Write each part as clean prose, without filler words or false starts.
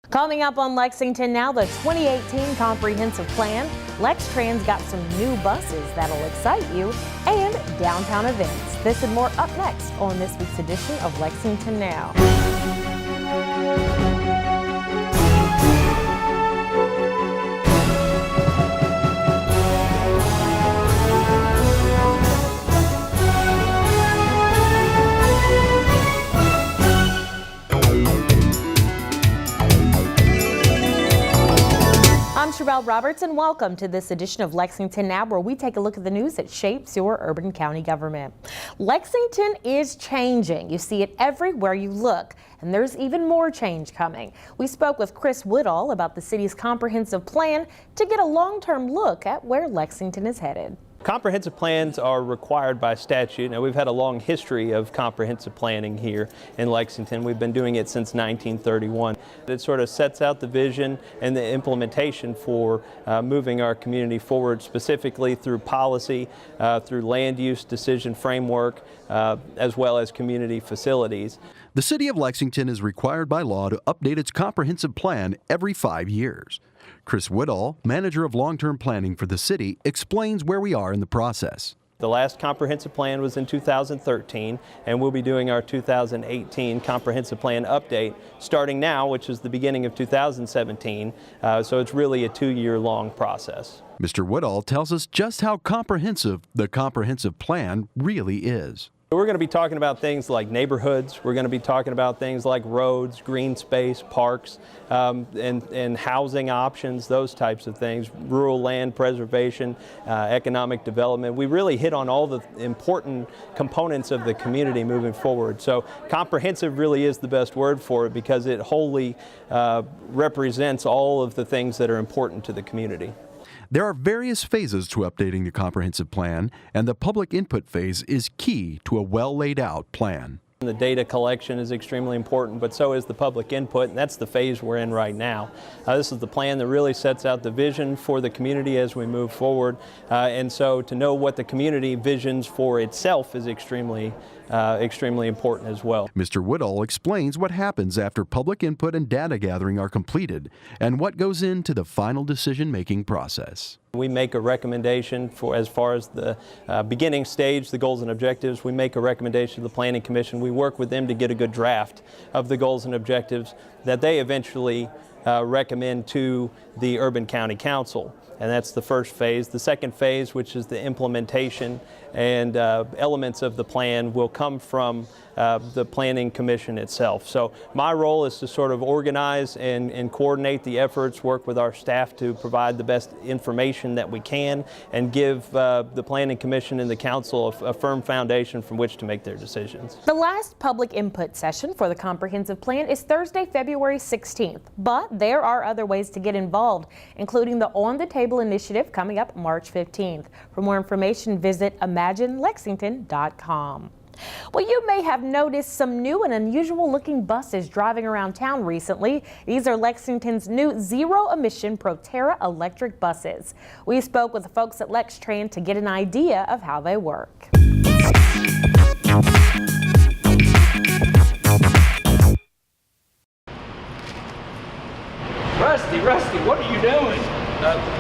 Coming up on Lexington Now, the 2018 Comprehensive Plan. Lextran's got some new buses that'll excite you, and downtown events. This and more up next on this week's edition of Lexington Now. I'm Sherelle Roberts, and welcome to this edition of Lexington Now, where we take a look at the news that shapes your urban county government. Lexington is changing. You see it everywhere you look, and there's even more change coming. We spoke with Chris Woodall about the city's comprehensive plan to get a long-term look at where Lexington is headed. Comprehensive plans are required by statute. Now, we've had a long history of comprehensive planning here in Lexington. We've been doing it since 1931. It sort of sets out the vision and the implementation for moving our community forward, specifically through policy, through land use decision framework, as well as community facilities. The City of Lexington is required by law to update its comprehensive plan every 5 years. Chris Woodall, manager of long-term planning for the city, explains where we are in the process. The last comprehensive plan was in 2013, and we'll be doing our 2018 comprehensive plan update starting now, which is the beginning of 2017. So it's really a 2-year-long process. Mr. Woodall tells us just how comprehensive the comprehensive plan really is. We're going to be talking about things like neighborhoods. We're going to be talking about things like roads, green space, parks, and housing options, those types of things, rural land preservation, economic development. We really hit on all the important components of the community moving forward. So comprehensive really is the best word for it, because it wholly represents all of the things that are important to the community. There are various phases to updating the comprehensive plan, and the public input phase is key to a well laid out plan. The data collection is extremely important, but so is the public input, and that's the phase we're in right now. This is the plan that really sets out the vision for the community as we move forward, and so to know what the community visions for itself is extremely important as well. Mr. Woodall explains what happens after public input and data gathering are completed and what goes into the final decision-making process. We make a recommendation for, as far as the beginning stage, the goals and objectives. We make a recommendation to the Planning Commission. We work with them to get a good draft of the goals and objectives that they eventually recommend to the Urban County Council. And that's the first phase. The second phase, which is the implementation and elements of the plan, will come from the Planning Commission itself. So my role is to sort of organize and coordinate the efforts, work with our staff to provide the best information that we can, and give the Planning Commission and the Council a firm foundation from which to make their decisions. The last public input session for the comprehensive plan is Thursday, February 16th, but there are other ways to get involved, including the On the Table initiative coming up March 15th. For more information, visit imaginelexington.com. Well, you may have noticed some new and unusual looking buses driving around town recently. These are Lexington's new zero-emission Proterra electric buses. We spoke with the folks at Lextran to get an idea of how they work. Rusty, what are you doing?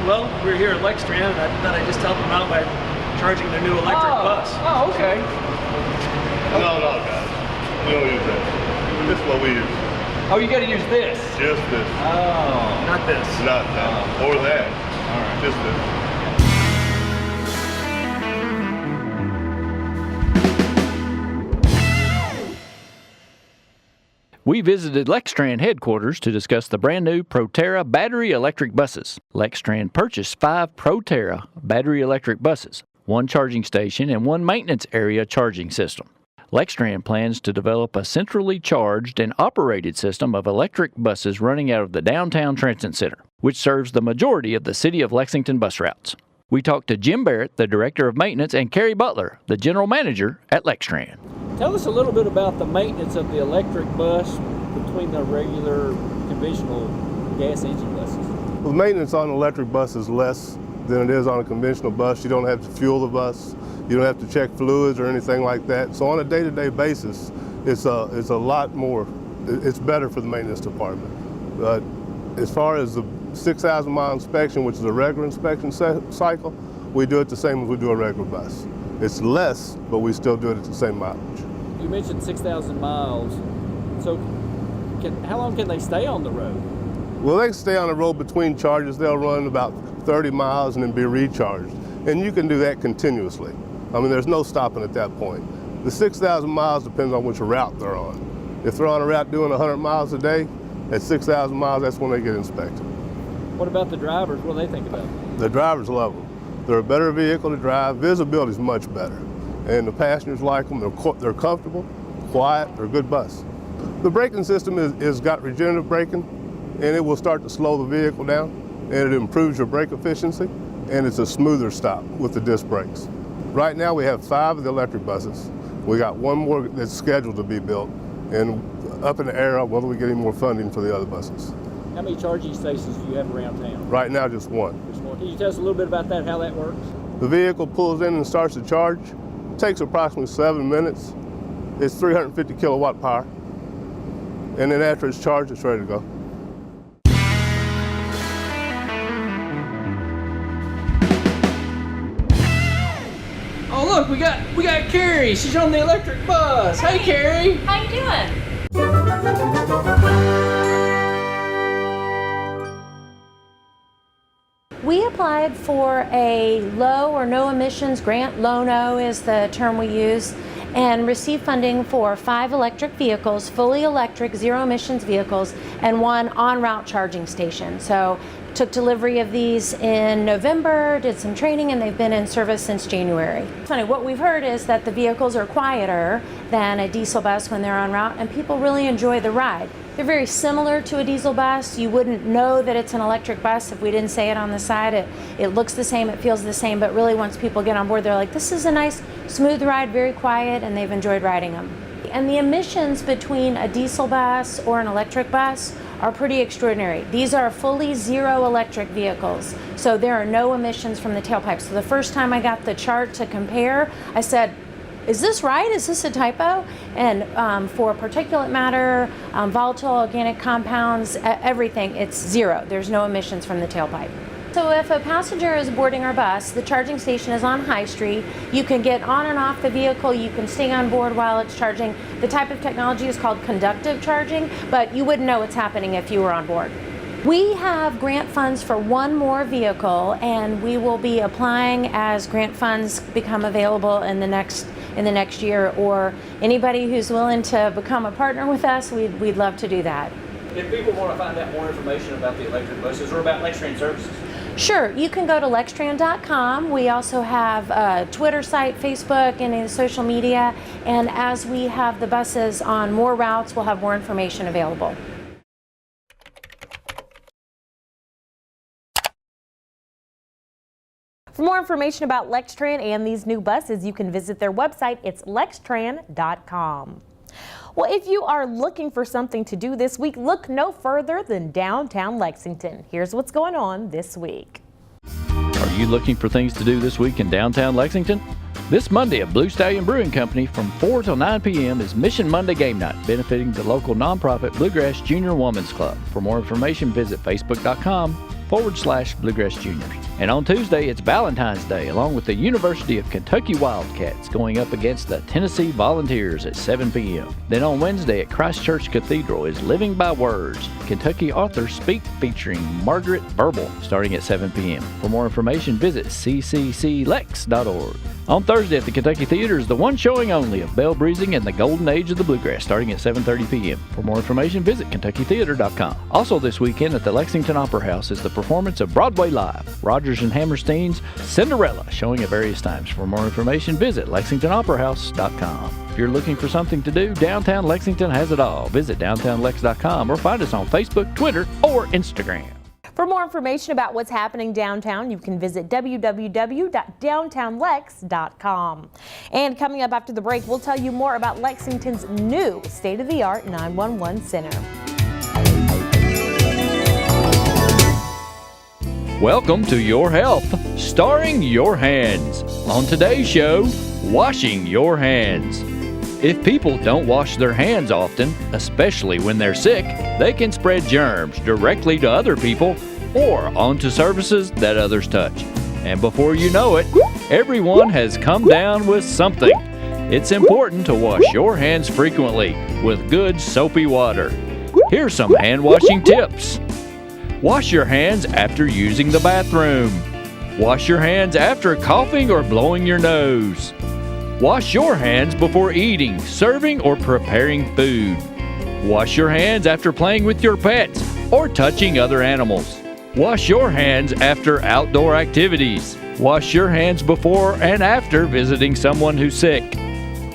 Well, we're here at Lexington, and I thought I'd just help them out by charging their new electric bus. Oh, okay. No, guys. We don't use that. This is what we use. Oh, you got to use this. Just this. Oh. Not this. Not that. Or that. All right. Just this. We visited Lextran headquarters to discuss the brand new Proterra battery electric buses. Lextran purchased 5 Proterra battery electric buses, 1 charging station, and 1 maintenance area charging system. Lextran plans to develop a centrally charged and operated system of electric buses running out of the downtown transit center, which serves the majority of the City of Lexington bus routes. We talked to Jim Barrett, the Director of Maintenance, and Carrie Butler, the General Manager at Lextran. Tell us a little bit about the maintenance of the electric bus between the regular conventional gas engine buses. Well, maintenance on an electric bus is less than it is on a conventional bus. You don't have to fuel the bus. You don't have to check fluids or anything like that. So on a day-to-day basis, it's a lot more. It's better for the maintenance department. As far as the 6,000 mile inspection, which is a regular inspection cycle, we do it the same as we do a regular bus. It's less, but we still do it at the same mileage. You mentioned 6,000 miles. So how long can they stay on the road? Well, they stay on the road between charges. They'll run about 30 miles and then be recharged. And you can do that continuously. I mean, there's no stopping at that point. The 6,000 miles depends on which route they're on. If they're on a route doing 100 miles a day, at 6,000 miles, that's when they get inspected. What about the drivers? What do they think about it? The drivers love them. They're a better vehicle to drive. Visibility is much better. And the passengers like them. They're comfortable, quiet, they're a good bus. The braking system is got regenerative braking, and it will start to slow the vehicle down, and it improves your brake efficiency, and it's a smoother stop with the disc brakes. Right now we have 5 of the electric buses. We got 1 more that's scheduled to be built, and up in the air whether we get any more funding for the other buses. How many charging stations do you have around town? Right now, just 1. Just one. Can you tell us a little bit about that, how that works? The vehicle pulls in and starts to charge. It takes approximately 7 minutes. It's 350 kilowatt power. And then after it's charged, it's ready to go. Oh look, we got Carrie. She's on the electric bus. Hey Carrie. How you doing? We applied for a low or no emissions grant, low-no is the term we use, and received funding for 5 electric vehicles, fully electric, zero emissions vehicles, and 1 en-route charging station. So took delivery of these in November, did some training, and they've been in service since January. Funny, what we've heard is that the vehicles are quieter than a diesel bus when they're en route, and people really enjoy the ride. They're very similar to a diesel bus. You wouldn't know that it's an electric bus if we didn't say it on the side. It looks the same, it feels the same, but really once people get on board, they're like, this is a nice, smooth ride, very quiet, and they've enjoyed riding them. And the emissions between a diesel bus or an electric bus are pretty extraordinary. These are fully zero electric vehicles, so there are no emissions from the tailpipe. So the first time I got the chart to compare, I said, is this right? Is this a typo? And for particulate matter, volatile organic compounds, everything, it's zero. There's no emissions from the tailpipe. So if a passenger is boarding our bus, the charging station is on High Street. You can get on and off the vehicle. You can stay on board while it's charging. The type of technology is called conductive charging, but you wouldn't know what's happening if you were on board. We have grant funds for 1 more vehicle, and we will be applying as grant funds become available in the next year, or anybody who's willing to become a partner with us, we'd love to do that. If people want to find out more information about the electric buses or about Lexington services. Sure, you can go to Lexington.com. We also have a Twitter site, Facebook, any of the social media, and as we have the buses on more routes, we'll have more information available. For more information about Lextran and these new buses, you can visit their website. It's Lextran.com. Well, if you are looking for something to do this week, look no further than downtown Lexington. Here's what's going on this week. Are you looking for things to do this week in downtown Lexington? This Monday at Blue Stallion Brewing Company from 4 till 9 p.m. is Mission Monday Game Night, benefiting the local nonprofit Bluegrass Junior Women's Club. For more information, visit facebook.com/Bluegrass Juniors. And on Tuesday, it's Valentine's Day, along with the University of Kentucky Wildcats going up against the Tennessee Volunteers at 7 p.m. Then on Wednesday at Christ Church Cathedral is Living by Words, Kentucky Authors Speak featuring Margaret Verbal, starting at 7 p.m. For more information, visit ccclex.org. On Thursday at the Kentucky Theater is the one showing only of Bell Breezing and the Golden Age of the Bluegrass, starting at 7:30 p.m. For more information, visit kentuckytheater.com. Also this weekend at the Lexington Opera House is the performance of Broadway Live, Rodgers and Hammerstein's Cinderella, showing at various times. For more information, visit lexingtonoperahouse.com. If you're looking for something to do, downtown Lexington has it all. Visit downtownlex.com or find us on Facebook, Twitter, or Instagram. For more information about what's happening downtown, you can visit www.downtownlex.com. And coming up after the break, we'll tell you more about Lexington's new state-of-the-art 911 center. Welcome to Your Health, starring Your Hands. On today's show, washing your hands. If people don't wash their hands often, especially when they're sick, they can spread germs directly to other people or onto surfaces that others touch. And before you know it, everyone has come down with something. It's important to wash your hands frequently with good soapy water. Here's some hand washing tips. Wash your hands after using the bathroom. Wash your hands after coughing or blowing your nose. Wash your hands before eating, serving, or preparing food. Wash your hands after playing with your pets or touching other animals. Wash your hands after outdoor activities. Wash your hands before and after visiting someone who's sick.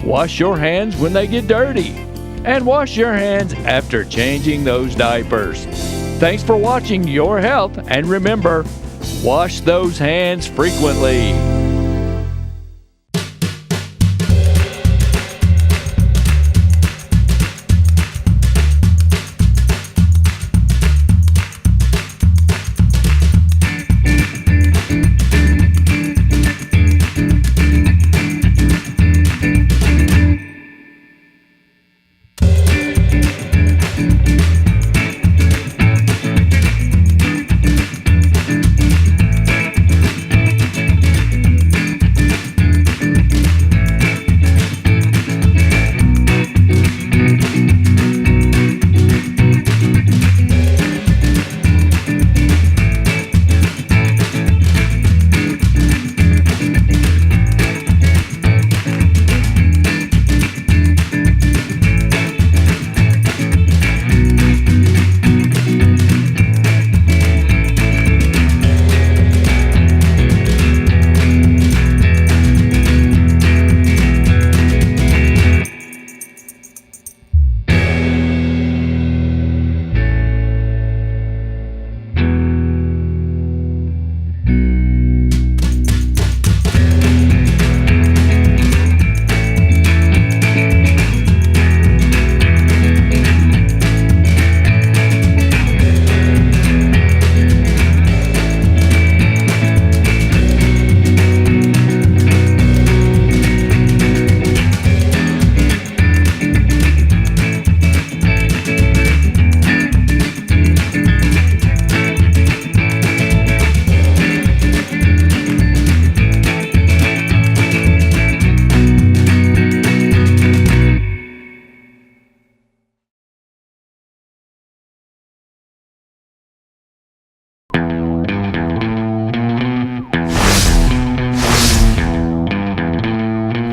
Wash your hands when they get dirty. And wash your hands after changing those diapers. Thanks for watching Your Health, and remember, wash those hands frequently.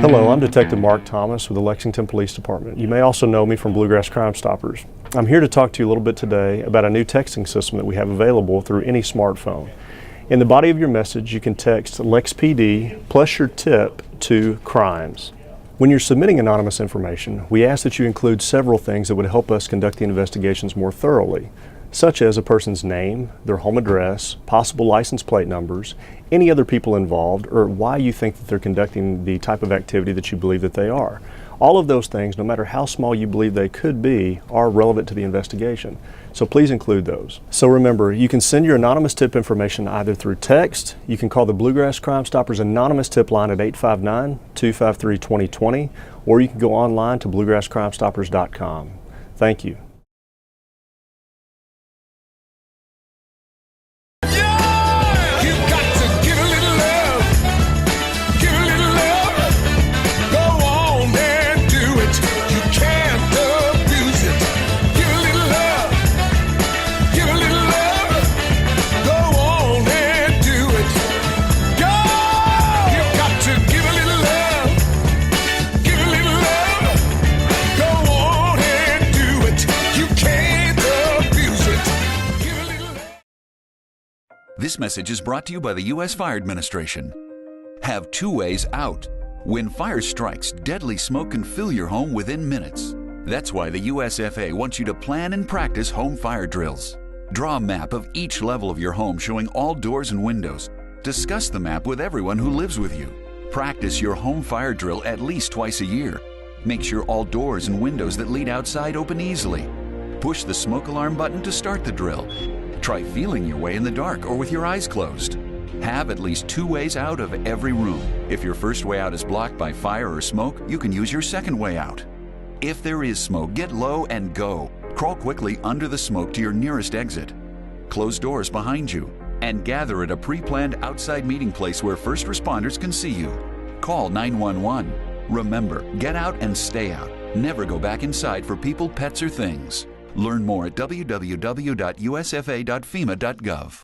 Hello, I'm Detective Mark Thomas with the Lexington Police Department. You may also know me from Bluegrass Crime Stoppers. I'm here to talk to you a little bit today about a new texting system that we have available through any smartphone. In the body of your message, you can text LexPD plus your tip to crimes. When you're submitting anonymous information, we ask that you include several things that would help us conduct the investigations more thoroughly, such as a person's name, their home address, possible license plate numbers, any other people involved, or why you think that they're conducting the type of activity that you believe that they are. All of those things, no matter how small you believe they could be, are relevant to the investigation. So please include those. So remember, you can send your anonymous tip information either through text, you can call the Bluegrass Crime Stoppers anonymous tip line at 859-253-2020, or you can go online to bluegrasscrimestoppers.com. Thank you. This message is brought to you by the U.S. Fire Administration. Have two ways out. When fire strikes, deadly smoke can fill your home within minutes. That's why the USFA wants you to plan and practice home fire drills. Draw a map of each level of your home showing all doors and windows. Discuss the map with everyone who lives with you. Practice your home fire drill at least twice a year. Make sure all doors and windows that lead outside open easily. Push the smoke alarm button to start the drill. Try feeling your way in the dark or with your eyes closed. Have at least 2 ways out of every room. If your first way out is blocked by fire or smoke, you can use your second way out. If there is smoke, get low and go. Crawl quickly under the smoke to your nearest exit. Close doors behind you and gather at a pre-planned outside meeting place where first responders can see you. Call 911. Remember, get out and stay out. Never go back inside for people, pets, or things. Learn more at www.usfa.fema.gov.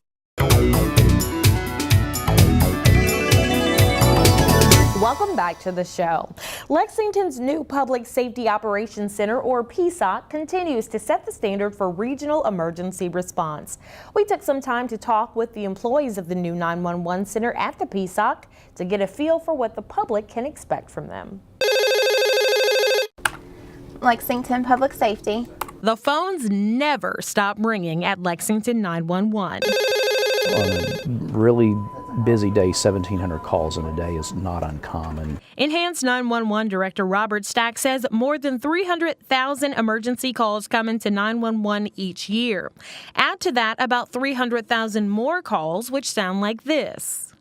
Welcome back to the show. Lexington's new Public Safety Operations Center, or PSOC, continues to set the standard for regional emergency response. We took some time to talk with the employees of the new 911 center at the PSOC to get a feel for what the public can expect from them. Lexington Public Safety. The phones never stop ringing at Lexington 911. On a really busy day, 1,700 calls in a day is not uncommon. Enhanced 911 Director Robert Stack says more than 300,000 emergency calls come into 911 each year. Add to that about 300,000 more calls, which sound like this.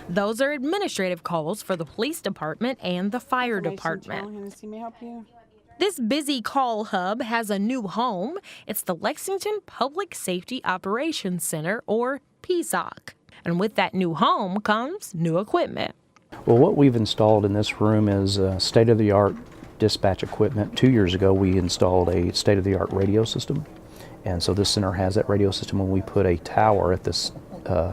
Those are administrative calls for the police department and the fire department. This busy call hub has a new home. It's the Lexington Public Safety Operations Center, or PSOC. And with that new home comes new equipment. Well, what we've installed in this room is state-of-the-art dispatch equipment. 2 years ago, we installed a state-of-the-art radio system. And so this center has that radio system when we put a tower at this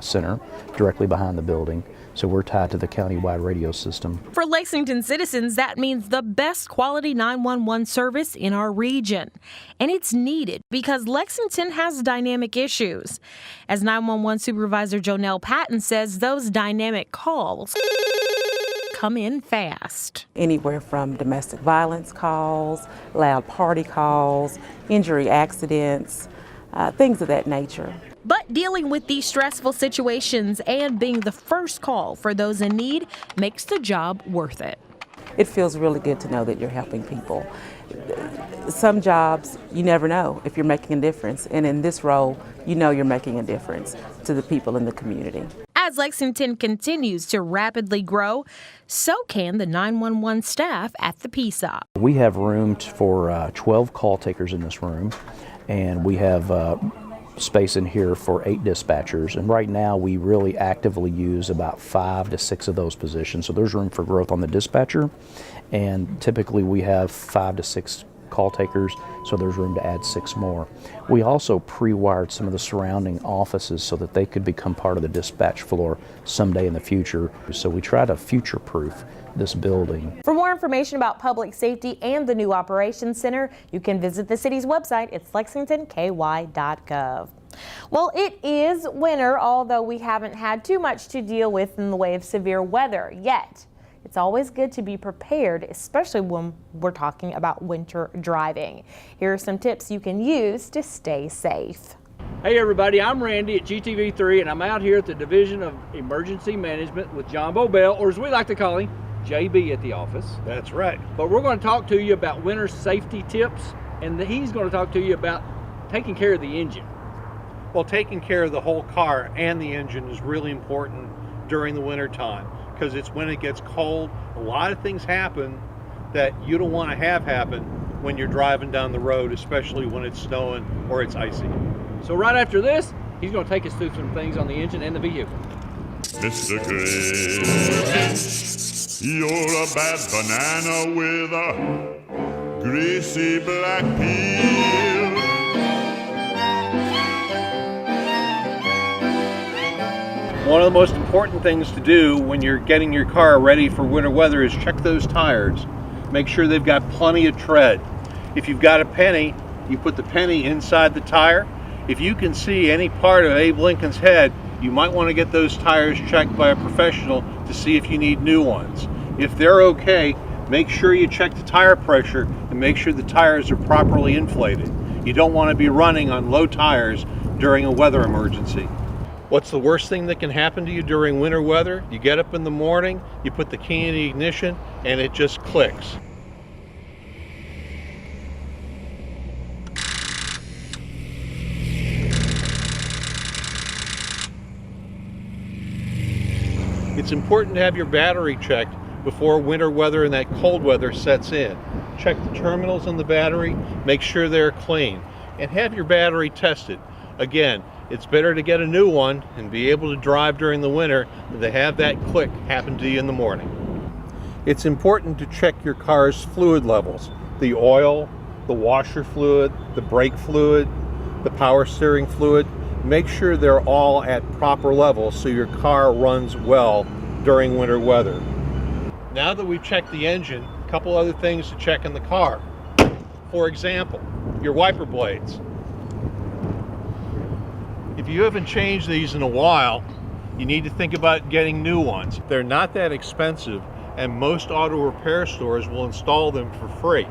center directly behind the building. So we're tied to the county-wide radio system. For Lexington citizens, that means the best quality 911 service in our region. And it's needed because Lexington has dynamic issues. As 911 Supervisor Jonelle Patton says, those dynamic calls come in fast. Anywhere from domestic violence calls, loud party calls, injury accidents, things of that nature. But dealing with these stressful situations and being the first call for those in need makes the job worth it. It feels really good to know that you're helping people. Some jobs, you never know if you're making a difference. And in this role, you know you're making a difference to the people in the community. As Lexington continues to rapidly grow, so can the 911 staff at the PSOC. We have room for 12 call takers in this room, and we have space in here for 8 dispatchers, and right now we really actively use about 5 to 6 of those positions, so there's room for growth on the dispatcher, and typically we have 5 to 6 call takers, so there's room to add 6 more. We also pre-wired some of the surrounding offices so that they could become part of the dispatch floor someday in the future, so we try to future-proof this building. For more information about public safety and the new operations center, you can visit the city's website. It's lexingtonky.gov. Well, it is winter, although we haven't had too much to deal with in the way of severe weather yet. It's always good to be prepared, especially when we're talking about winter driving. Here are some tips you can use to stay safe. Hey everybody, I'm Randy at GTV3, and I'm out here at the Division of Emergency Management with John Bobell, or as we like to call him, JB at the office. That's right. But we're going to talk to you about winter safety tips, and he's going to talk to you about taking care of the engine. Well, taking care of the whole car and the engine is really important during the winter time, because it's when it gets cold. A lot of things happen that you don't want to have happen when you're driving down the road, especially when it's snowing or it's icy. So right after this, he's going to take us through some things on the engine and the vehicle. Mr. Gray, you're a bad banana with a greasy black peel. One of the most important things to do when you're getting your car ready for winter weather is check those tires. Make sure they've got plenty of tread. If you've got a penny, you put the penny inside the tire. If you can see any part of Abe Lincoln's head, you might want to get those tires checked by a professional to see if you need new ones. If they're okay, make sure you check the tire pressure and make sure the tires are properly inflated. You don't want to be running on low tires during a weather emergency. What's the worst thing that can happen to you during winter weather? You get up in the morning, you put the key in the ignition, and it just clicks. It's important to have your battery checked before winter weather and that cold weather sets in. Check the terminals on the battery, make sure they're clean, and have your battery tested. Again, it's better to get a new one and be able to drive during the winter than to have that click happen to you in the morning. It's important to check your car's fluid levels, the oil, the washer fluid, the brake fluid, the power steering fluid. Make sure they're all at proper levels so your car runs well during winter weather. Now that we've checked the engine, a couple other things to check in the car. For example, your wiper blades. If you haven't changed these in a while, you need to think about getting new ones. They're not that expensive, and most auto repair stores will install them for free.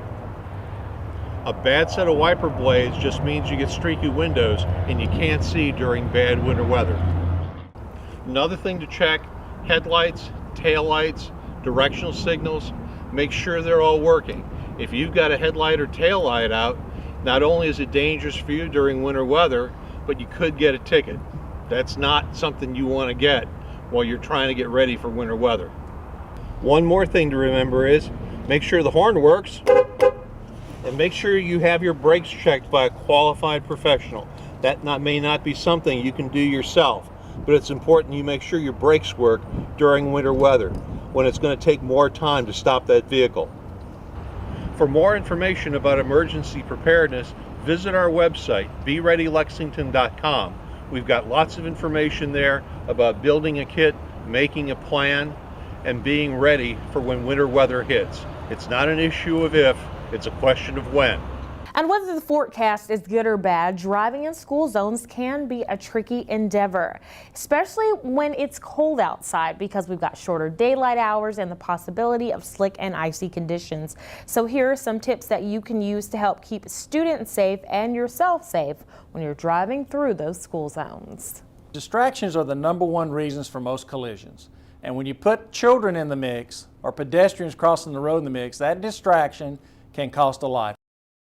A bad set of wiper blades just means you get streaky windows and you can't see during bad winter weather. Another thing to check, headlights, taillights, directional signals, make sure they're all working. If you've got a headlight or tail light out, not only is it dangerous for you during winter weather, but you could get a ticket. That's not something you want to get while you're trying to get ready for winter weather. One more thing to remember is make sure the horn works and make sure you have your brakes checked by a qualified professional. That may not be something you can do yourself, but it's important you make sure your brakes work during winter weather when it's going to take more time to stop that vehicle. For more information about emergency preparedness, visit our website, BeReadyLexington.com. We've got lots of information there about building a kit, making a plan, and being ready for when winter weather hits. It's not an issue of if, it's a question of when. And whether the forecast is good or bad, driving in school zones can be a tricky endeavor, especially when it's cold outside because we've got shorter daylight hours and the possibility of slick and icy conditions. So here are some tips that you can use to help keep students safe and yourself safe when you're driving through those school zones. Distractions are the #1 reasons for most collisions. And when you put children in the mix or pedestrians crossing the road in the mix, that distraction can cost a life.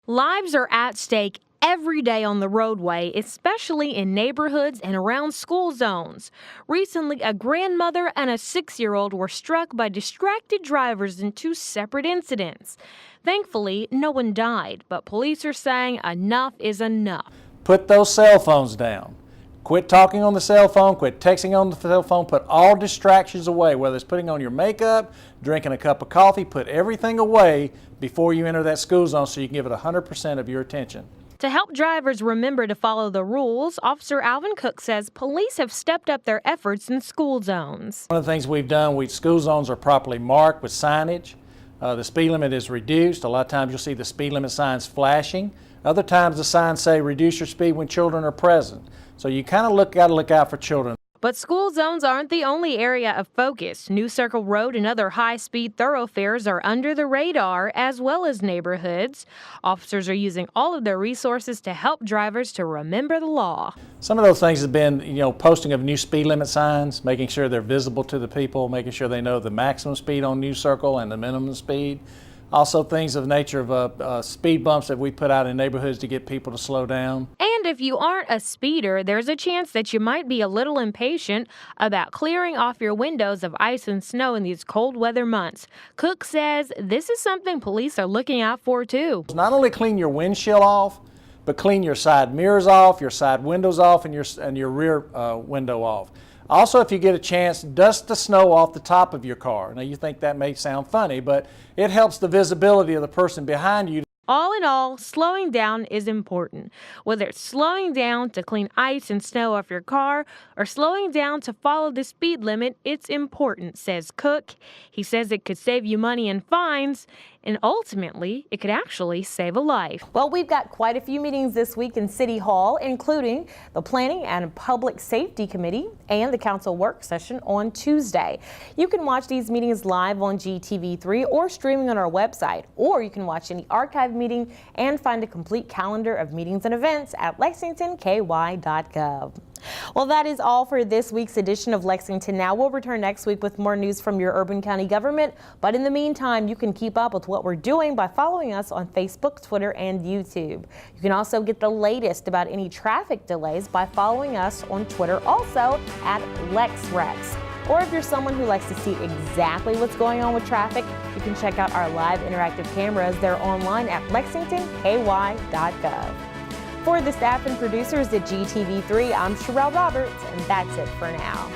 Lives are at stake every day on the roadway, especially in neighborhoods and around school zones. Recently, a grandmother and a 6-year-old were struck by distracted drivers in 2 separate incidents. Thankfully, no one died, but police are saying enough is enough. Put those cell phones down. Quit talking on the cell phone, quit texting on the cell phone, put all distractions away, whether it's putting on your makeup, drinking a cup of coffee, put everything away before you enter that school zone so you can give it 100% of your attention. To help drivers remember to follow the rules, Officer Alvin Cook says police have stepped up their efforts in school zones. One of the things we've done, school zones are properly marked with signage. The speed limit is reduced. A lot of times you'll see the speed limit signs flashing. Other times the signs say reduce your speed when children are present. So you kind of got to look out for children. But school zones aren't the only area of focus. New Circle Road and other high-speed thoroughfares are under the radar, as well as neighborhoods. Officers are using all of their resources to help drivers to remember the law. Some of those things have been, posting of new speed limit signs, making sure they're visible to the people, making sure they know the maximum speed on New Circle and the minimum speed. Also things of the nature of speed bumps that we put out in neighborhoods to get people to slow down. And if you aren't a speeder, there's a chance that you might be a little impatient about clearing off your windows of ice and snow in these cold weather months. Cook says this is something police are looking out for too. Not only clean your windshield off, but clean your side mirrors off, your side windows off, and your rear window off. Also, if you get a chance, dust the snow off the top of your car. Now, you think that may sound funny, but it helps the visibility of the person behind you. All in all, slowing down is important. Whether it's slowing down to clean ice and snow off your car or slowing down to follow the speed limit, it's important, says Cook. He says it could save you money and fines, and ultimately, it could actually save a life. Well, we've got quite a few meetings this week in City Hall, including the Planning and Public Safety Committee and the Council Work Session on Tuesday. You can watch these meetings live on GTV3 or streaming on our website, or you can watch any archive meeting and find a complete calendar of meetings and events at lexingtonky.gov. Well, that is all for this week's edition of Lexington Now. We'll return next week with more news from your urban county government. But in the meantime, you can keep up with what we're doing by following us on Facebook, Twitter, and YouTube. You can also get the latest about any traffic delays by following us on Twitter, also at LexRex. Or if you're someone who likes to see exactly what's going on with traffic, you can check out our live interactive cameras. They're online at lexingtonky.gov. For the staff and producers at GTV3, I'm Sherelle Roberts, and that's it for now.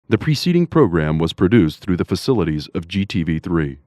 The preceding program was produced through the facilities of GTV3.